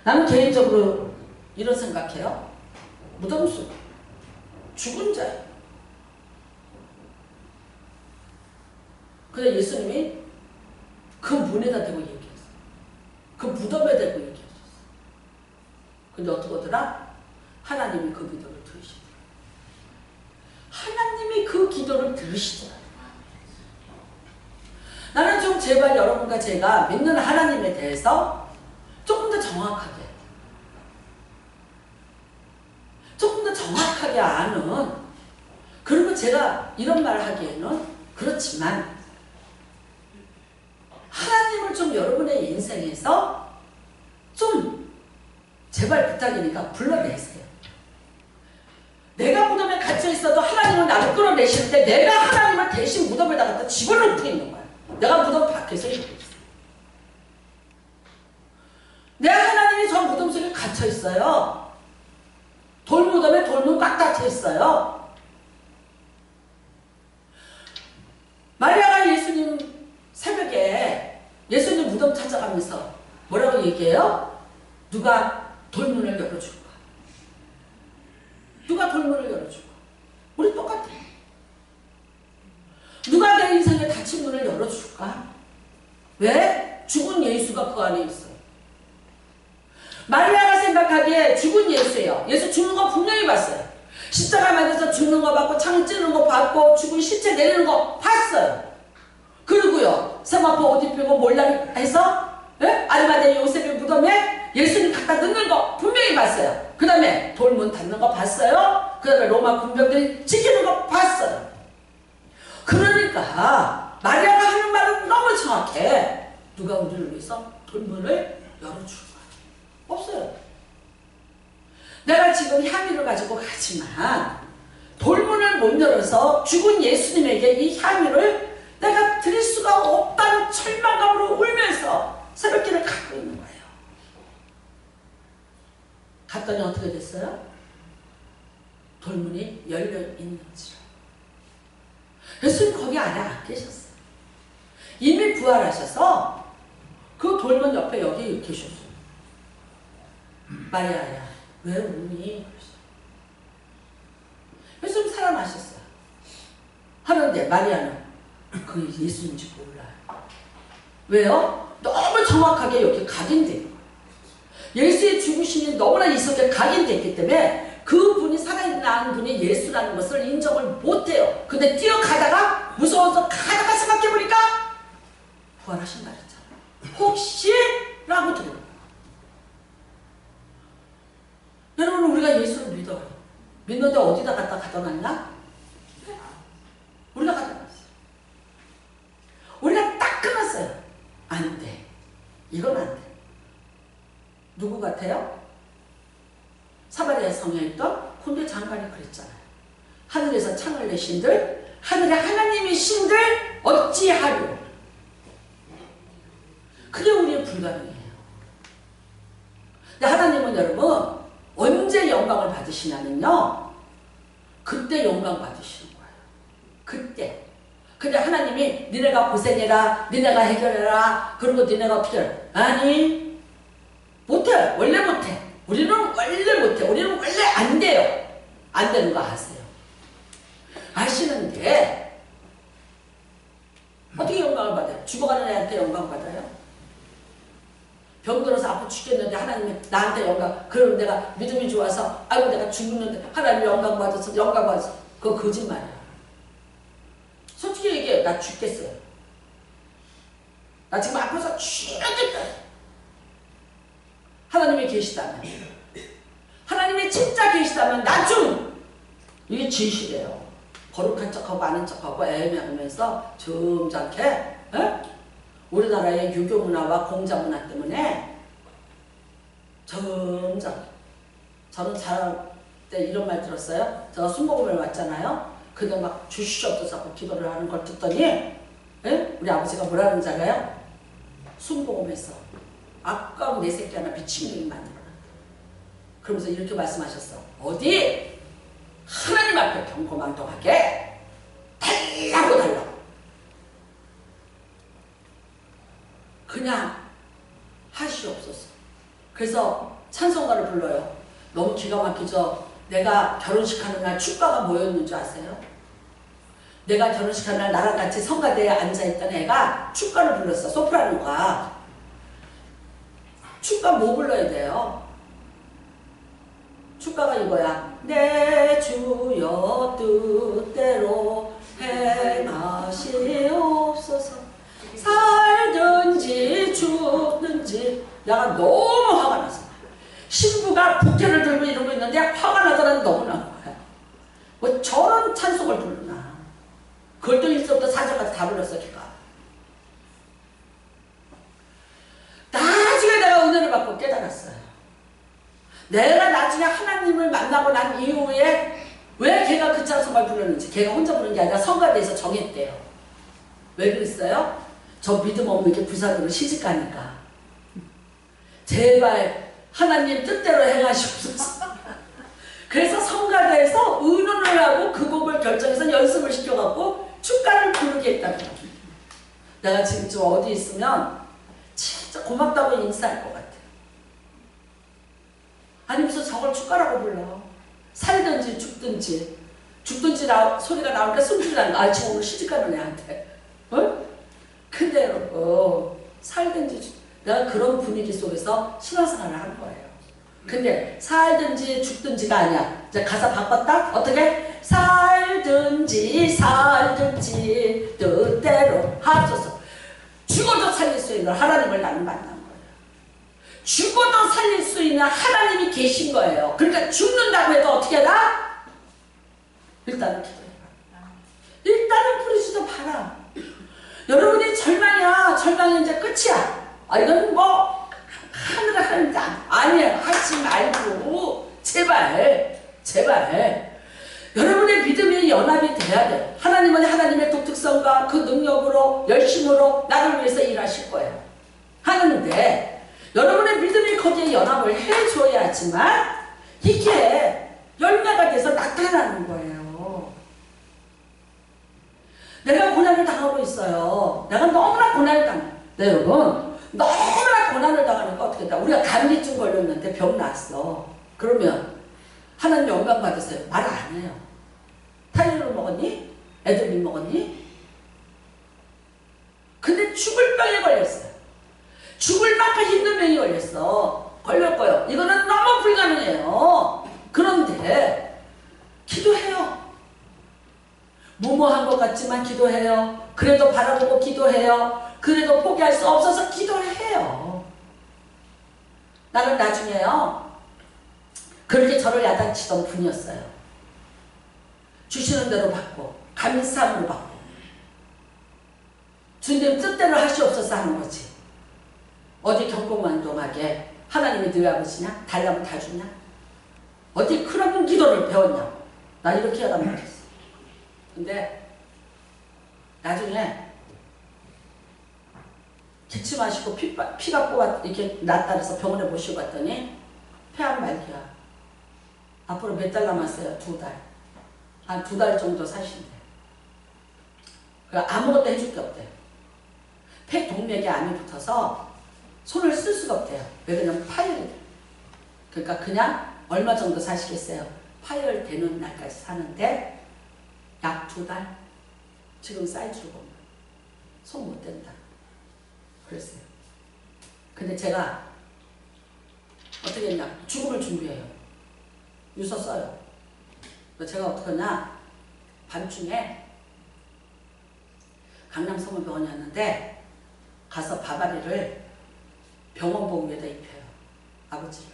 나는 개인적으로 이런 생각해요. 무덤속 죽은 자예요. 근데 예수님이 그 문에다 대고 얘기했어요. 그 무덤에 대고 얘기했어요. 근데 어떻게 하더라? 하나님이 그 기도를 들으시더라. 하나님이 그 기도를 들으시더라. 나는 좀 제발 여러분과 제가 믿는 하나님에 대해서 조금 더 정확하게 조금 더 정확하게 아는 그리고 제가 이런 말을 하기에는 그렇지만 하나님을 좀 여러분의 인생에서 제발 부탁이니까 불러내세요. 내가 무덤에 갇혀 있어도 하나님은 나를 끌어내시는데 내가 하나님을 대신 무덤에다 갖다 집어넣고 있는 거야. 내가 무덤 밖에서 있고 있어. 내 하나님이 저 무덤 속에 갇혀 있어요. 돌무덤에 돌문 꽉 닫혀 있어요. 마리아가 예수님 새벽에 예수님 무덤 찾아가면서 뭐라고 얘기해요? 누가 돌문을 열어줄까? 누가 돌문을 열어줄까? 우리 똑같아. 누가 내 인생에 닫힌 문을 열어줄까? 왜? 죽은 예수가 그 안에 있어요. 마리아가 생각하기에 죽은 예수예요. 예수 죽는 거 분명히 봤어요. 십자가 맞아서 죽는 거 봤고 창 찌르는 거 봤고 죽은 시체 내리는 거 봤어요. 그리고요 세마포 옷 입히고 몰라리 해서 아리마대 요셉의 무덤에 예수님 갖다 넣는 거 분명히 봤어요. 그 다음에 돌문 닫는 거 봤어요. 그 다음에 로마 군병들이 지키는 거 봤어요. 그러니까 마리아가 하는 말은 너무 정확해. 누가 우리를 위해서 돌문을 열어줄까? 없어요. 내가 지금 향유를 가지고 가지만 돌문을 못 열어서 죽은 예수님에게 이 향유를 내가 드릴 수가 없다는 절망감으로 울면서 새벽길을 가고 있는 거예요. 갔더니 어떻게 됐어요? 돌문이 열려 있는지라. 예수님 거기 안에 안 계셨어요. 이미 부활하셔서 그 돌문 옆에 여기 계셨어요. 마리아야 왜 우니? 예수님 살아나셨어요. 하는데 마리아는 그 예수인지 몰라요. 왜요? 너무 정확하게 여기 각인된 거예요. 예수의 죽으심이 너무나 이 속에 각인되어 있기 때문에 그분이 살아있는 분이 예수라는 것을 인정을 못해요. 근데 뛰어가다가 무서워서 가다가 생각해보니까 부활하신 말이잖아요. 혹시? 라고 들어요. 여러분 우리가 예수를 믿어요. 믿는데 어디다 갖다 놨나? 우리가 갖다 놨어요. 우리가 딱 끊었어요. 안 돼. 이건 안 돼. 누구 같아요? 사마리아 성에 있던 군대 장관이 그랬잖아요. 하늘에서 창을 내신들 하늘에 하나님이 신들 어찌하려. 그게 우리의 불가능해요. 근데 하나님은 여러분 언제 영광을 받으시냐면요. 그때 영광 받으시는 거예요. 그때. 근데 하나님이 니네가 고생해라, 니네가 해결해라, 그리고 니네가 어떻게 해? 아니 못해. 원래 못해. 우리는 원래 못해. 우리는 원래 안 돼요. 안 되는 거 아세요? 아시는데 어떻게 영광을 받아요? 죽어가는 애한테 영광 받아요? 병들어서 아파 죽겠는데 하나님이 나한테 영광. 그러면 내가 믿음이 좋아서 아이고 내가 죽는데 하나님 영광 받아서 영광 받아서. 그거 거짓말이야. 솔직히 얘기해. 나 죽겠어요. 나 지금 아파서 죽겠다. 하나님이 계시다면, 하나님이 진짜 계시다면 나 좀 이게 진실이에요. 거룩한 척하고 아는 척하고 애매하면서 점잖게 에? 우리나라의 유교 문화와 공자 문화 때문에 점잖게. 저는 잘 때 이런 말 들었어요. 제가 순복음을 왔잖아요. 근데 막 주시옵소서 하고 기도를 하는 걸 듣더니 에? 우리 아버지가 뭐라는 줄 알아요? 순복음에서 아까운 내 새끼 하나 미친놈이 만들어놨다. 그러면서 이렇게 말씀하셨어. 어디 하나님 앞에 경고망동하게 달라고 달라. 그냥 하시옵소서. 그래서 찬송가를 불러요. 너무 기가 막히죠. 내가 결혼식 하는 날 축가가 뭐였는 줄 아세요? 내가 결혼식 하는 날 나랑 같이 성가대에 앉아있던 애가 축가를 불렀어. 소프라노가. 축가 뭐 불러야 돼요? 축가가 이거야. 내 주여 뜻대로 행하시옵소서. 살든지 죽든지. 내가 너무 화가 났어. 신부가 부케를 들고 이러고 있는데 화가 나더라도 너무 난 거야. 뭐 저런 찬송을 부르나. 그걸 또 1절부터 4절까지 다 불렀어. 걔가. 나중에 내가 은혜를 받고 깨달았어요. 내가 나중에 하나님을 만나고 난 이후에 왜 걔가 그 찬송을 부르는지 걔가 혼자 부르는 게 아니라 성가대에서 정했대요. 왜 그랬어요? 저 믿음 없는 게 부산으로 시집가니까 제발 하나님 뜻대로 행하시옵소서. 그래서 성가대에서 의논을 하고 그 곡을 결정해서 연습을 시켜갖고 축가를 부르게 했다는 거야. 내가 지금 좀 어디 있으면 진짜 고맙다고 인사할 것 같아. 아니면서 저걸 축가라고 불러. 살든지 죽든지 소리가 나오니까 숨지를 않아. 아, 지금 오늘 시집가는 애한테. 어? 근데 여러분 살든지 내가 그런 분위기 속에서 신앙생활을 하는 거예요. 근데 살든지 죽든지가 아니야. 이제 가사 바꿨다? 어떻게? 살든지 뜻대로 하소서. 죽어도 살릴 수 있는 하나님을 나는 만난 거예요. 죽어도 살릴 수 있는 하나님이 계신 거예요. 그러니까 죽는다고 해도 어떻게 하나? 일단은 기도해라. 일단은 부르지도 봐라. 여러분이 절망이 이제 끝이야. 아, 이건 뭐 하늘을 하는데 아니야. 하지 말고 제발 여러분의 믿음이 연합이 돼야 돼. 하나님은 하나님의 독특성과 그 능력으로 열심으로 나를 위해서 일하실 거예요. 하는데 여러분의 믿음이 거기에 연합을 해줘야지만 이게 열매가 돼서 나타나는 거예요. 내가 고난을 당하고 있어요. 내가 너무나 고난을 당해. 네, 여러분. 너무나 고난을 당하니까 어떻게 돼? 우리가 감기증 걸렸는데 병 났어. 그러면 하나님 영광 받으세요. 말 안 해요. 타이레놀 먹었니? 애들민 먹었니? 근데 죽을 병에 걸렸어요. 죽을 만큼 힘든 병이 걸렸어요. 이거는 너무 불가능해요. 그런데 기도해요. 무모한 것 같지만 기도해요. 그래도 바라보고 기도해요. 그래도 포기할 수 없어서 기도해요. 나는 나중에요. 그렇게 저를 야단치던 분이었어요. 주시는 대로 받고 감사함으로 받고 주님 뜻대로 하시옵소서 하는 거지. 어디 경고만동하게 하나님이 너희 아버지냐? 달라면 다 주냐? 어디 그런 기도를 배웠냐고. 나 이렇게 하단 말이었어. 근데 나중에 기침하시고 피가 뽑아 이렇게 났다 그래서 병원에 모시고 갔더니 폐암 말기야. 앞으로 몇 달 남았어요? 2달. 한 2달 정도 사신대. 아무것도 해줄 게 없대요. 폐 동맥에 암이 붙어서 손을 쓸 수가 없대요. 왜 그러냐면 파열이 돼요. 그러니까 그냥 얼마 정도 사시겠어요? 파열되는 날까지 사는데 약 2달? 지금 사이즈로 보면 손 못 댄다. 그랬어요. 근데 제가 어떻게 했냐? 죽음을 준비해요. 유서 써요. 제가 어떻게 하냐? 밤중에 강남 성모병원이었는데 가서 바바리를 병원복 위에다 입혀요. 아버지를.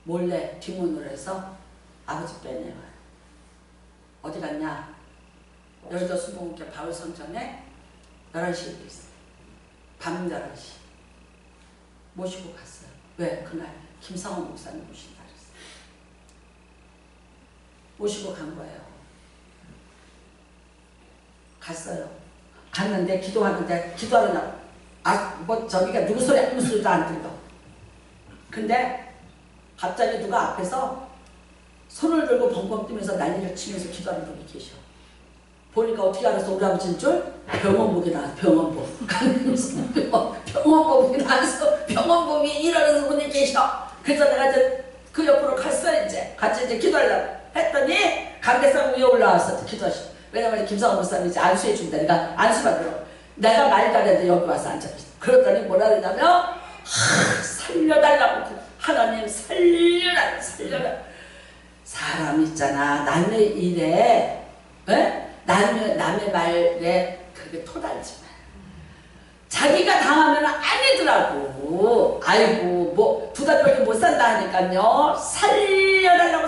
몰래 뒷문으로 해서 아버지 빼내요. 어디 갔냐? 여의도 수봉교 바울성전에 11시에 있어요. 밤 11시. 모시고 갔어요. 왜? 그날 김상원 목사님 모신다 그랬어요. 모시고 간 거예요. 갔어요. 갔는데 기도하느냐고. 저기가 누구 소리 아무 소리도 안 들려. 근데 갑자기 누가 앞에서 손을 들고 벙벙 뛰면서 난리를 치면서 기도하는 분이 계셔. 보니까 어떻게 알아서 우리 아버지인 줄? 병원복이 나왔어. 병원복. 병원복이 나와서 병원복이 이러는 분이 계셔. 그래서 내가 이제 그 옆으로 갔어. 같이 이제 기도하려고 했더니 감대상 위에 올라왔어. 기도하시고. 왜냐면 김상원 목사님이 이제 안수해 준다니까 안수받으러. 내가 말도 안 했는데 여기 와서 앉아있어. 그러더니 뭐라 그러냐면 살려달라고. 하나님 살려라. 사람 있잖아. 남의 일에 남의 말에 그렇게 토달지 마. 자기가 당하면 아니더라고. 아이고 뭐 2달밖에 못 산다 하니까요.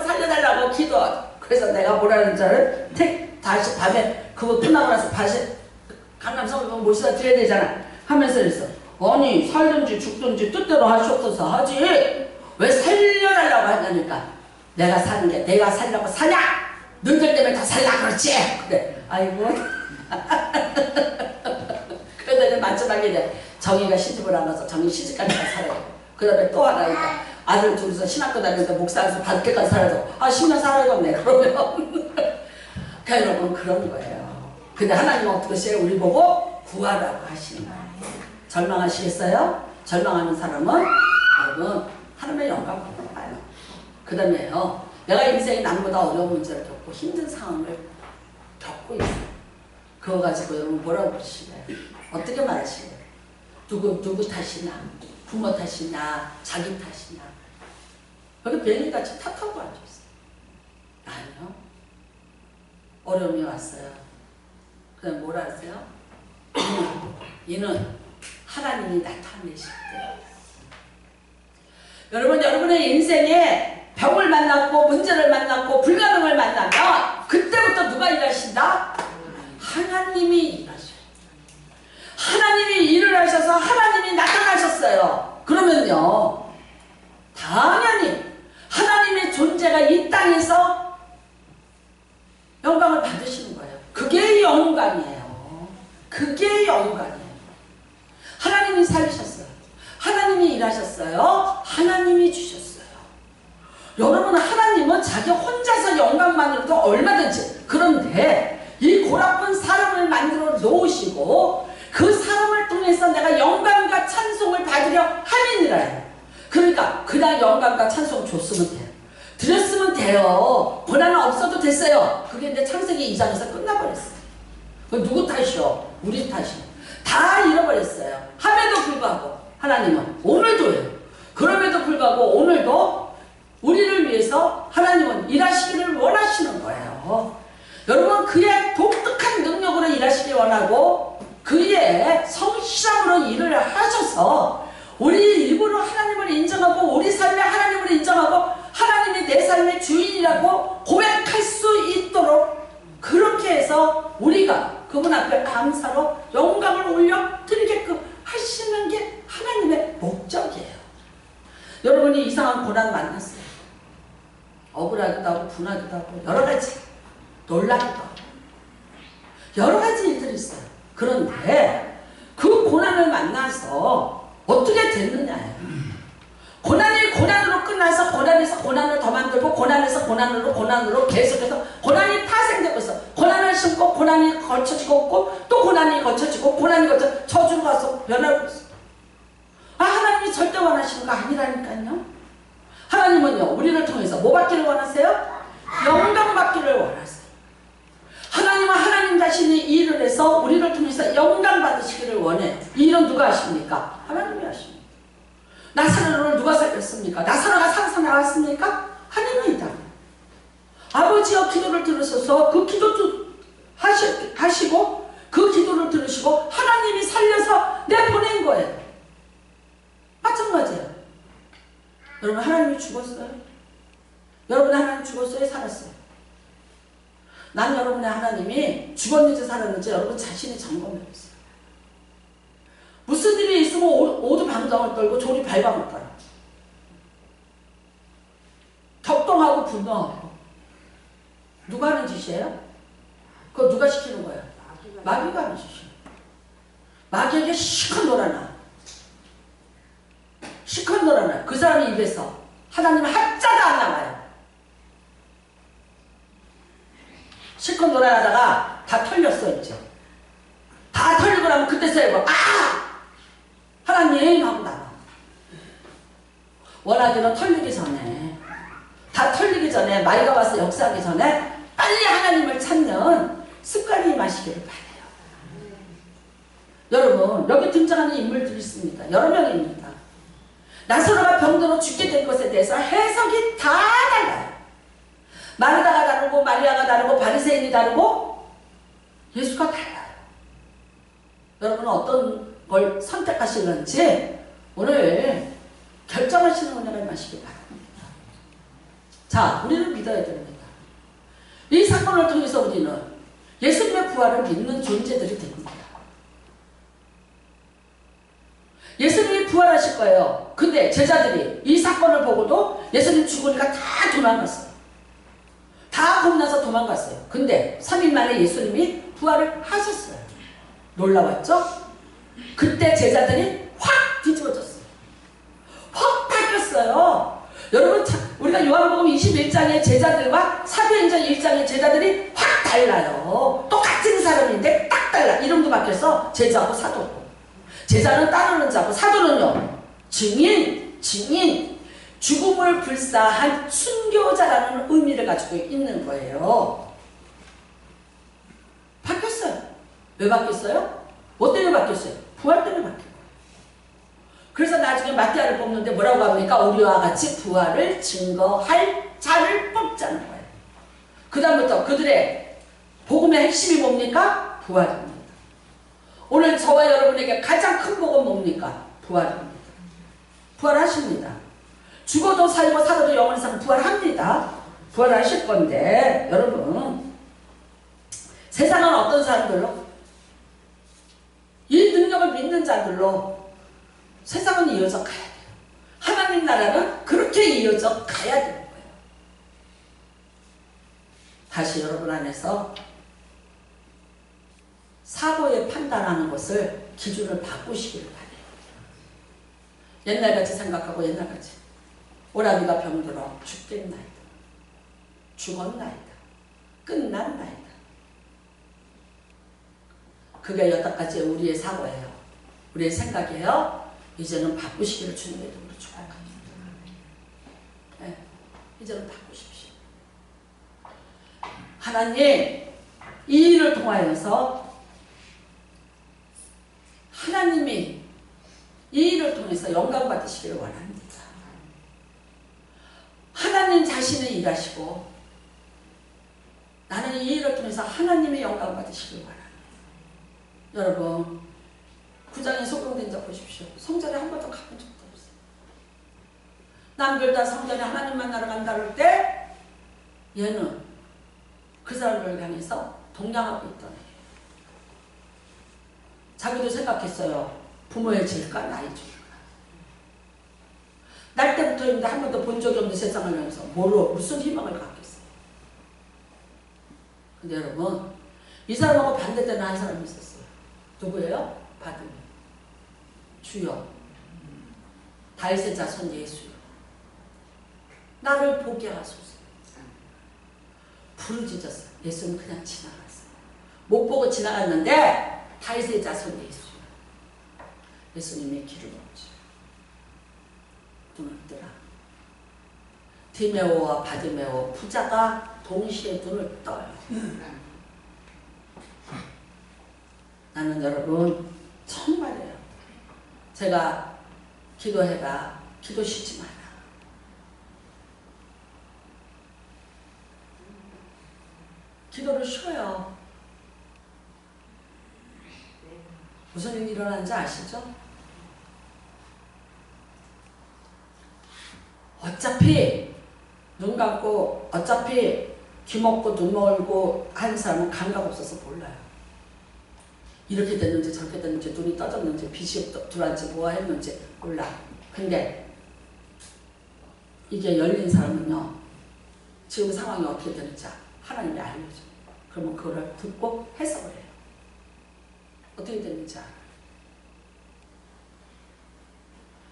살려달라고 기도. 그래서 내가 뭐라는 줄 알아? 다시 밤에 그거 끝나고 나서 다시 강남 성모병원 모시다 드려야 되잖아. 하면서 그랬어. 아니 살든지 죽든지 뜻대로 하시옵소서 하지. 왜 살려달라고 하냐니까 내가 사는 게 내가 살려고 사냐? 너희들 때문에 더 살라 그렇지? 그래. 아이고. 그러더니 마지막에 이제 정의가 시집을 안 와서 정의 시집까지 다 살아요. 그 다음에 또 하나 있다. 아들 둘이서 신학교 다니면서 목사에서 밖에까지 살아도 10년 살아야겠네. 그러면 여러분 그런 거예요. 근데 하나님은 어떻게 하세요? 우리 보고 구하라고 하시는 거예요. 절망하시겠어요? 절망하는 사람은 여러분 하나님의 영광을 못 봐요. 그 다음에요. 내가 인생에 남보다 어려운 문제를 겪고 힘든 상황을 겪고 있어요. 그거 가지고 여러분 뭐라고 그러시래요? 어떻게 말하시래요? 누구 탓이냐? 부모 탓이냐? 자기 탓이냐? 여기 비행기같이 탓하고 앉아있어요. 아니요. 어려움이 왔어요. 그럼 뭐라 하세요? 이는 하나님이 나타내실 때. 여러분, 여러분의 인생에 병을 만났고 문제를 만났고 불가능을 만나면 그때부터 누가 일하신다? 하나님이 일하셔요. 하나님이 일을 하셔서 하나님이 나타나셨어요. 그러면요, 당연히 하나님의 존재가 이 땅에서 영광을 받으시는 거예요. 그게 영광이에요. 그게 영광이에요. 하나님이 살리셨어요. 하나님이 일하셨어요. 하나님이 주셨어요. 여러분, 하나님은 자기 혼자서 영광만으로도 얼마든지. 그런데 이 고라쁜 사람을 만들어 놓으시고 그 사람을 통해서 내가 영광과 찬송을 받으려 함이니라. 그러니까 그냥 영광과 찬송 줬으면 돼요. 드렸으면 돼요. 고난은 없어도 됐어요. 그게 이제 창세기 2장에서 끝나버렸어요. 그 누구 탓이요? 우리 탓이요. 다 잃어버렸어요. 함에도 불구하고 하나님은 오늘도요. 그럼에도 불구하고 오늘도 우리를 위해서 하나님은 일하시기를 원하시는 거예요. 여러분, 그의 독특한 능력으로 일하시길 원하고 그의 성실함으로 일을 하셔서 우리 입으로 하나님을 인정하고 우리 삶에 하나님을 인정하고 하나님이 내 삶의 주인이라고 고백할 수 있도록 그렇게 해서 우리가 그분 앞에 감사로 영광을 올려드리게끔 하시는 게 하나님의 목적이에요. 여러분이 이상한 고난 만났어요. 억울하기도 하고 분하기도 하고 여러 가지 놀라기도 하고 여러 가지 일들이 있어요. 그런데 그 고난을 만나서 어떻게 됐느냐예요. 고난이 고난으로 끝나서 고난에서 고난을 더 만들고 고난에서 고난으로 계속해서 고난이 파생되고 있어. 고난을 심고 고난이 거쳐지고 있고 또 고난이 거쳐지고 고난이 거쳐 저주로 가서 변하고 있어. 하나님이 절대 원하시는 거 아니라니까요. 하나님은요, 우리를 통해서 뭐 받기를 원하세요? 영광 받기를 원하세요. 하나님은 하나님 자신이 일을 해서 우리를 통해서 영광 받으시기를 원해. 이 일은 누가 하십니까? 하나님이 하십니다. 나사로를 누가 살렸습니까? 나사로가 살아나왔습니까? 하나님이다. 아버지여 기도를 들으셔서 그 기도 하시고 그 기도를 들으시고 하나님이 살려서 내보낸 거예요. 마찬가지예요. 여러분, 하나님이 죽었어요? 여러분의 하나님 죽었어요? 살았어요? 난 여러분의 하나님이 죽었는지 살았는지 여러분 자신이 점검해보세요. 무슨 일이 있으면 오두 방정을 떨고 조리 발방을 떨어. 격동하고 분노하고. 누가 하는 짓이에요? 그거 누가 시키는 거예요? 마귀가 하는 짓이에요. 마귀에게 시컷 놀아놔. 시컷 놀아놔. 그 사람의 입에서 하나님은 한자도 안 나와요. 실컷 놀아나다가 다 털렸어 이제. 다 털리고 나면 그때서야 하나님 하고 나와. 원하기는 털리기 전에, 다 털리기 전에, 마귀가 와서 역사하기 전에 빨리 하나님을 찾는 습관이 마시기를 바라요. 여러분, 여기 등장하는 인물들이 있습니다. 여러 명입니다. 나사로가 병들어 죽게 된 것에 대해서 해석이 다 달라요. 마르다가 다르고 마리아가 다르고 바리새인이 다르고 예수가 달라요. 여러분은 어떤 걸 선택하시는지 오늘 결정하시는 은혜를 마시기 바랍니다. 자, 우리는 믿어야 됩니다. 이 사건을 통해서 우리는 예수님의 부활을 믿는 존재들이 됩니다. 예수님이 부활하실 거예요. 근데 제자들이 이 사건을 보고도 예수님 죽으니까 다 도망갔어요. 다 겁나서 도망갔어요. 근데 3일 만에 예수님이 부활을 하셨어요. 놀라웠죠? 그때 제자들이 확 뒤집어졌어요. 확 바뀌었어요. 여러분, 우리가 요한복음 21장의 제자들과 사도행전 1장의 제자들이 확 달라요. 똑같은 사람인데 딱 달라. 이름도 바뀌어서 제자고 사도고. 제자는 따르는 자고 사도는요, 증인, 죽음을 불사한 순교자라는 의미를 가지고 있는 거예요. 바뀌었어요. 왜 바뀌었어요? 뭐 때문에 바뀌었어요? 부활 때문에 바뀌었어요. 그래서 나중에 마태아를 뽑는데 뭐라고 합니까? 우리와 같이 부활을 증거할 자를 뽑자는 거예요. 그 다음부터 그들의 복음의 핵심이 뭡니까? 부활입니다. 오늘 저와 여러분에게 가장 큰 복은 뭡니까? 부활입니다. 부활하십니다. 죽어도 살고 살아도 영원히 부활합니다. 부활하실 건데 여러분, 세상은 어떤 사람들로? 이 능력을 믿는 자들로 세상은 이어져 가야 돼요. 하나님 나라는 그렇게 이어져 가야 되는 거예요. 다시 여러분 안에서 사고에 판단하는 것을 기준을 바꾸시기를 바래요. 옛날같이 생각하고 옛날같이 오라비가 병들어 죽겠나이다, 죽었나이다, 끝났나이다. 그게 여태까지 우리의 사고예요. 우리의 생각이에요. 이제는 바꾸시기를 주님의 이름으로 축복합니다. 네, 이제는 바꾸십시오. 하나님, 이 일을 통하여서 하나님이 이 일을 통해서 영광 받으시기를 원합니다. 하나님 자신이 일하시고 나는 이 일을 통해서 하나님의 영광 받으시기를 원합니다. 여러분, 9장에 소경된 자 보십시오. 성전에 한 번도 가본 적도 없어요. 남들 다 성전에 하나님 만나러 간다 그럴 때 얘는 그 사람들을 향해서 동냥하고 있던 애예요. 자기도 생각했어요. 부모의 질까 나의 질까. 날 때부터 있는데 한 번도 본 적이 없는 세상을 향해서 무슨 희망을 갖겠어요. 근데 여러분, 이 사람하고 반대되는 한 사람이 있었어요. 누구예요? 바드메. 주여, 다윗의 자손 예수여, 나를 보게 하소서. 부르짖었어요. 예수는 그냥 지나갔어요. 못 보고 지나갔는데 다윗의 자손 예수여. 예수님의 길을 멈춰 눈을 뜨라. 디메오와 바디메오 부자가 동시에 눈을 떠요. 나는 여러분 정말이에요. 제가 기도해봐. 기도 쉬지 마라. 기도를 쉬어요. 무슨 일이 일어나는지 아시죠? 어차피 눈 감고 어차피 귀 먹고 눈 멀고 하는 사람은 감각 없어서 몰라요. 이렇게 됐는지 저렇게 됐는지 눈이 떠졌는지 빛이 들어왔는지 뭐 했는지 몰라. 근데 이게 열린 사람은요, 지금 상황이 어떻게 되는지 하나님이 알려줘요. 그러면 그거를 듣고 해석을 해요. 어떻게 됐는지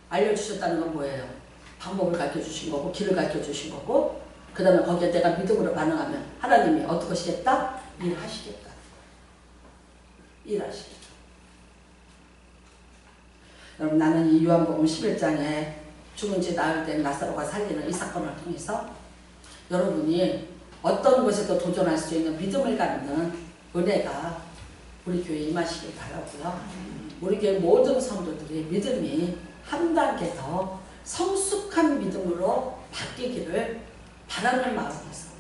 알려주셨다는 건 뭐예요? 방법을 가르쳐주신 거고 길을 가르쳐주신 거고, 그 다음에 거기에 내가 믿음으로 반응하면 하나님이 어떻게 하시겠다? 일하시겠다. 일하시겠다. 여러분, 나는 이 요한복음 11장에 죽은 지 나흘 된 나사로가 살리는 이 사건을 통해서 여러분이 어떤 것에도 도전할 수 있는 믿음을 갖는 은혜가 우리 교회에 임하시길 바라고요. 우리 교회 모든 성도들이 믿음이 한 단계 더 성숙한 믿음으로 바뀌기를 바라는 마음에서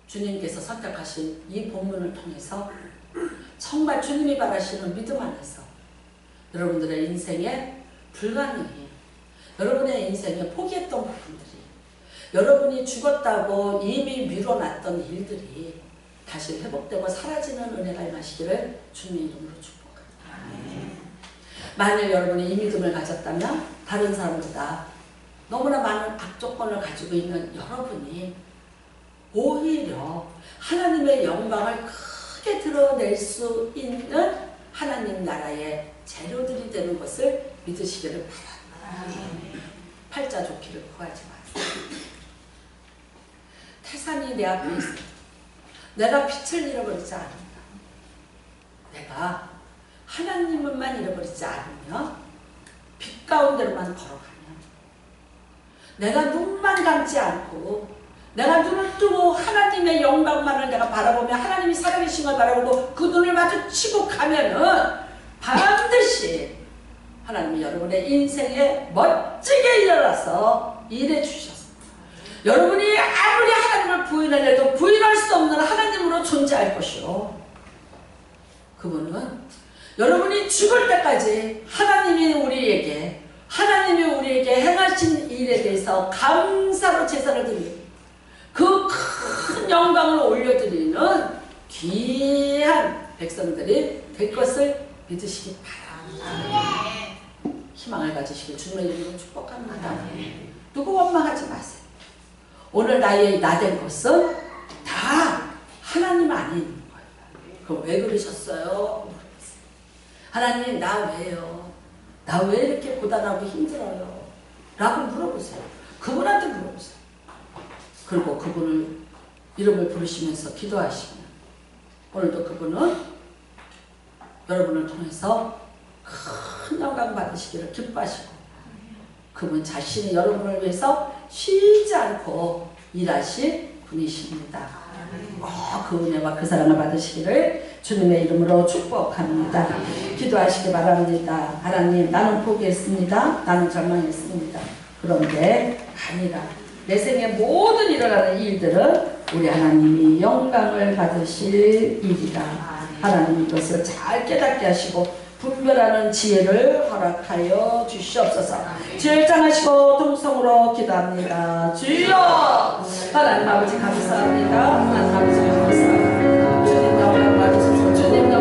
주님께서 선택하신 이 본문을 통해서 정말 주님이 바라시는 믿음 안에서 여러분들의 인생에 불가능히, 여러분의 인생에 포기했던 부분들이, 여러분이 죽었다고 이미 미뤄놨던 일들이 다시 회복되고 사라지는 은혜가 임하시기를 주님의 이름으로 축복합니다. 만일 여러분이 이 믿음을 가졌다면 다른 사람보다 너무나 많은 악조건을 가지고 있는 여러분이 오히려 하나님의 영광을 크게 드러낼 수 있는 하나님 나라의 재료들이 되는 것을 믿으시기를 바랍니다. 팔자 좋기를 구하지 마세요. 태산이 내 앞에 있어. 내가 빛을 잃어버리지 않는다. 내가 하나님만 잃어버리지 않으면 빛 가운데로만 걸어가면 내가 눈만 감지 않고 내가 눈을 뜨고 하나님의 영광만을 내가 바라보며 하나님이 살아계신 걸 바라보고 그 눈을 마주치고 가면은 반드시 하나님이 여러분의 인생에 멋지게 일어나서 일해 주셨습니다. 여러분이 아무리 하나님을 부인을 해도 부인할 수 없는 하나님으로 존재할 것이요. 그분은 여러분이 죽을 때까지 하나님이 우리에게 행하신 일에 대해서 감사로 제사를 드리고 그 큰 영광을 올려드리는 귀한 백성들이 될 것을 믿으시기 바랍니다. 희망을 가지시길 주님의 이름으로 축복합니다. 누구 원망하지 마세요. 오늘 나 된 것은 다 하나님 안에 있는 거예요. 그럼 왜 그러셨어요? 하나님 나 왜요? 나 왜 이렇게 고단하고 힘들어요? 라고 물어보세요. 그분한테 물어보세요. 그리고 그분을 이름을 부르시면서 기도하시면 오늘도 그분은 여러분을 통해서 큰 영광 받으시기를 기뻐하시고 그분 자신이 여러분을 위해서 쉬지 않고 일하실 분이십니다. 그 은혜와 그 사랑을 받으시기를 주님의 이름으로 축복합니다. 기도하시기 바랍니다. 하나님 나는 포기했습니다. 나는 절망했습니다. 그런데 아니라 내 생에 모든 일어나는 일들은 우리 하나님이 영광을 받으실 일이다. 하나님 이것을 잘 깨닫게 하시고 분별하는 지혜를 허락하여 주시옵소서. 주일장하시고 통성으로 기도합니다. 주여 하나님 아버지 감사합니다. 하나님 아버지 감사합니다. 주님 영광 받으소서. 주님 영광